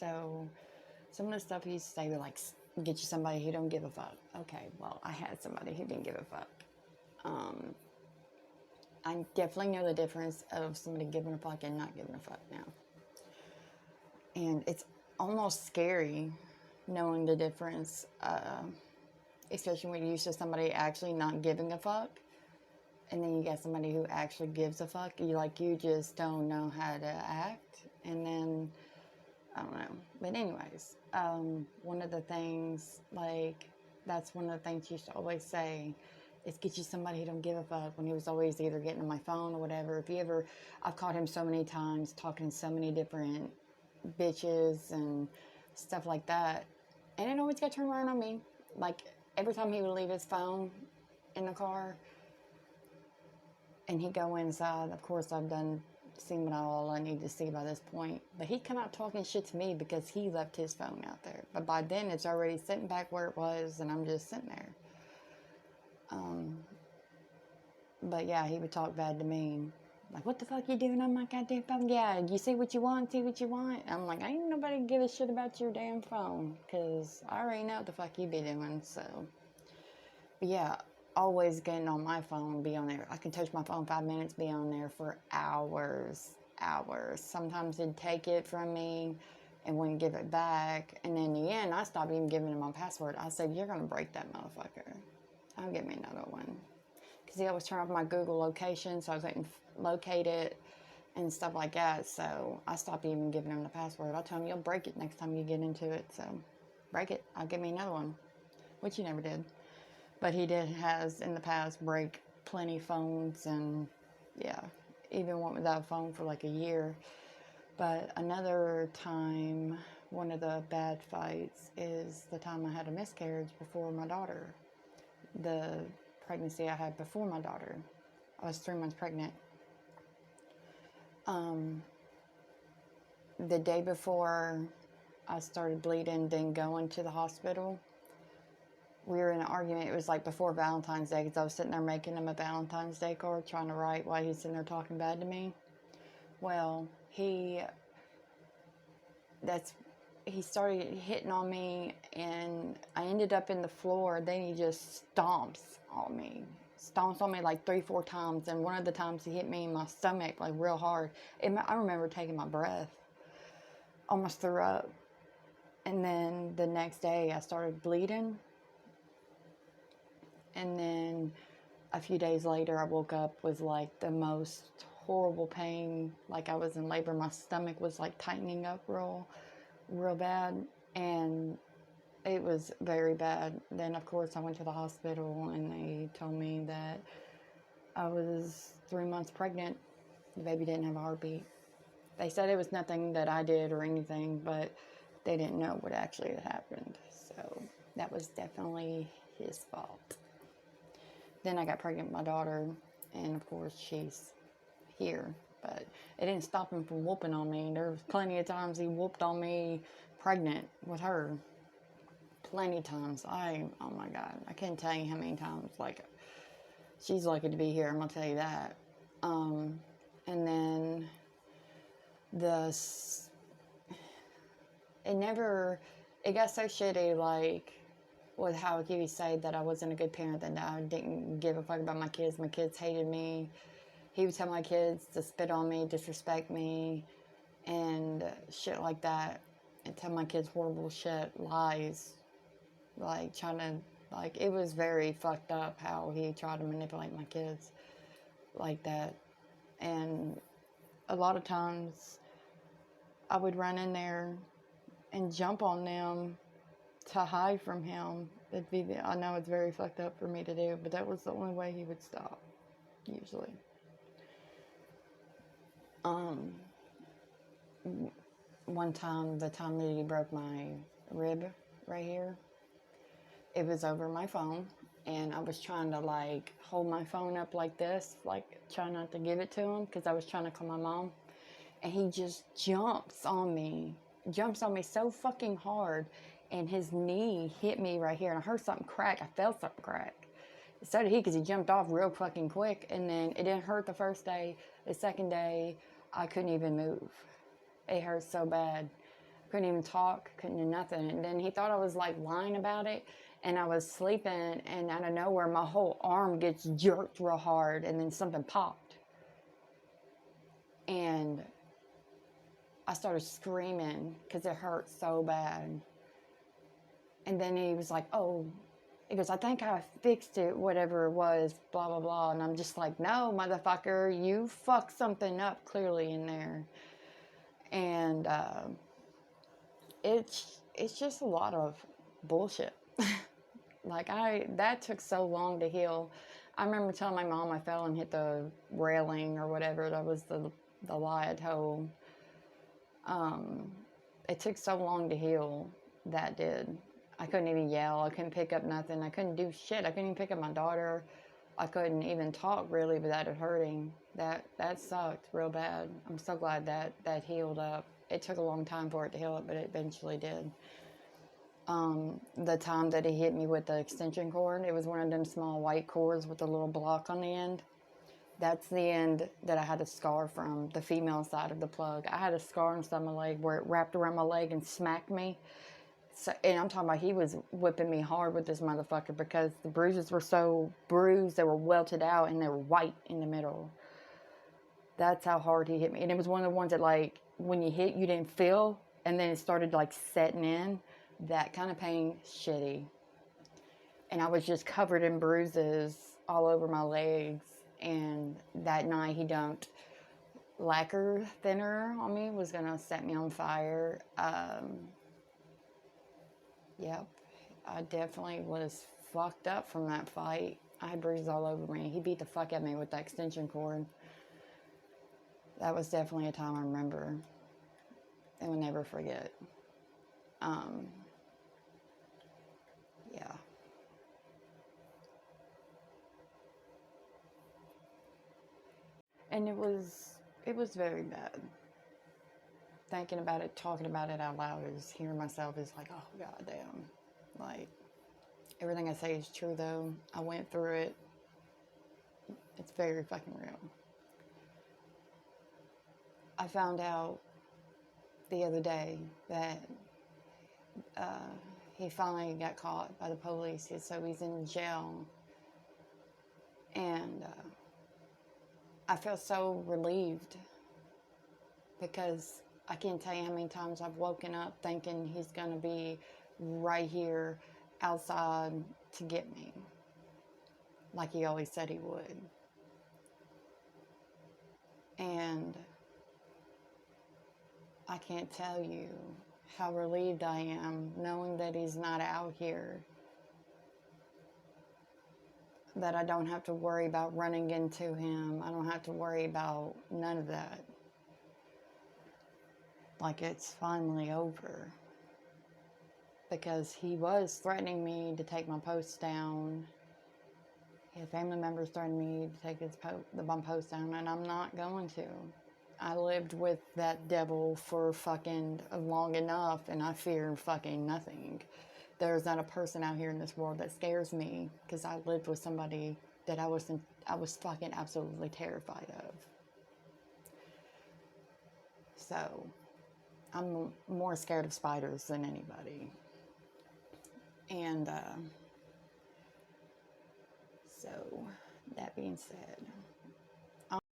So some of the stuff he used to say, like, get you somebody who don't give a fuck. Okay, well, I had somebody who didn't give a fuck. I definitely know the difference of somebody giving a fuck and not giving a fuck now. And it's almost scary knowing the difference, especially when you're used to somebody actually not giving a fuck. And then you get somebody who actually gives a fuck. You just don't know how to act. And then, I don't know. But anyways, one of the things, that's one of the things he used to always say is get you somebody who don't give a fuck, when he was always either getting on my phone or whatever. I've caught him so many times talking to so many different bitches and stuff like that. And it always got turned around on me. Like, every time he would leave his phone in the car and he'd go inside, of course I've seen what all I need to see by this point. But he'd come out talking shit to me because he left his phone out there. But by then it's already sitting back where it was and I'm just sitting there. But yeah, he would talk bad to me. Like, what the fuck you doing on my goddamn phone? Yeah, you see what you want, see what you want. I'm like, ain't nobody give a shit about your damn phone, because I already know what the fuck you be doing, so. But yeah, always getting on my phone, be on there. I can touch my phone 5 minutes, be on there for hours. Sometimes he'd take it from me and wouldn't give it back. And in the end, I stopped even giving him my password. I said, you're going to break that motherfucker. I'll give me another one. Because he always turned off my Google location, so I couldn't locate it and stuff like that. So I stopped even giving him the password. I told him, you'll break it next time you get into it. So break it. I'll give me another one, which he never did. But he has in the past break plenty phones, and yeah, even went without a phone for like a year. But another time, one of the bad fights is the time I had a miscarriage before my daughter. The pregnancy I had before my daughter. I was 3 months pregnant. The day before I started bleeding, then going to the hospital, we were in an argument. It was like before Valentine's Day, because I was sitting there making him a Valentine's Day card, trying to write while he's sitting there talking bad to me. Well, he started hitting on me, and I ended up in the floor. Then he just stomps on me like 3-4 times, and one of the times he hit me in my stomach like real hard. I remember taking my breath, almost threw up. And then the next day I started bleeding, and then a few days later I woke up with like the most horrible pain, like I was in labor. My stomach was like tightening up real bad, and it was very bad. Then of course I went to the hospital and they told me that I was 3 months pregnant. The baby didn't have a heartbeat. They said it was nothing that I did or anything, but they didn't know what actually had happened. So that was definitely his fault. Then I got pregnant with my daughter, and of course she's here. But it didn't stop him from whooping on me. There was plenty of times he whooped on me pregnant with her. Plenty of times. Oh my God, I can't tell you how many times. Like, she's lucky to be here, I'm gonna tell you that. And then it got so shitty, like, with how he would say that I wasn't a good parent, that I didn't give a fuck about my kids. My kids hated me. He would tell my kids to spit on me, disrespect me, and shit like that. And tell my kids horrible shit, lies. Like, it was very fucked up how he tried to manipulate my kids like that. And a lot of times I would run in there and jump on them to hide from him. I know it's very fucked up for me to do, but that was the only way he would stop, usually. One time, the time that he broke my rib right here, it was over my phone, and I was trying to like hold my phone up like this, like try not to give it to him, because I was trying to call my mom, and he just jumps on me so fucking hard, and his knee hit me right here, and I heard something crack. I felt something crack. So did he, because he jumped off real fucking quick, and then it didn't hurt the first day. The second day, I couldn't even move. It hurt so bad. Couldn't even talk, couldn't do nothing. And then he thought I was like lying about it. And I was sleeping, and out of nowhere, my whole arm gets jerked real hard, and then something popped. And I started screaming because it hurt so bad. And then he was like, oh, he goes, I think I fixed it, whatever it was, blah, blah, blah. And I'm just like, no, motherfucker, you fucked something up clearly in there. And it's just a lot of bullshit. Like, that took so long to heal. I remember telling my mom I fell and hit the railing or whatever. That was the lie I told. It took so long to heal. That did. I couldn't even yell. I couldn't pick up nothing. I couldn't do shit. I couldn't even pick up my daughter. I couldn't even talk really without it hurting. That sucked real bad. I'm so glad that healed up. It took a long time for it to heal up, but it eventually did. The time that he hit me with the extension cord, it was one of them small white cords with a little block on the end. That's the end that I had a scar from, the female side of the plug. I had a scar inside my leg where it wrapped around my leg and smacked me. So, and I'm talking about he was whipping me hard with this motherfucker because the bruises were so bruised, they were welted out, and they were white in the middle. That's how hard he hit me. And it was one of the ones that, like, when you hit, you didn't feel, and then it started, like, setting in. That kind of pain, shitty. And I was just covered in bruises all over my legs. And that night he dumped lacquer thinner on me, was gonna set me on fire. Yep, I definitely was fucked up from that fight. I had bruises all over me. He beat the fuck out of me with that extension cord. That was definitely a time I remember and will never forget. Yeah. And it was very bad. Thinking about it, talking about it out loud, is hearing myself is like, oh goddamn. Like, everything I say is true though. I went through it. It's very fucking real. I found out the other day that he finally got caught by the police, so he's in jail. And I felt so relieved because I can't tell you how many times I've woken up thinking he's going to be right here outside to get me, like he always said he would. And I can't tell you how relieved I am knowing that he's not out here, that I don't have to worry about running into him. I don't have to worry about none of that. Like, it's finally over. Because he was threatening me to take my posts down. He had family members threatening me to take the post down, and I'm not going to. I lived with that devil for fucking long enough, and I fear fucking nothing. There's not a person out here in this world that scares me, because I lived with somebody that I was fucking absolutely terrified of. So, I'm more scared of spiders than anybody. And, so, that being said,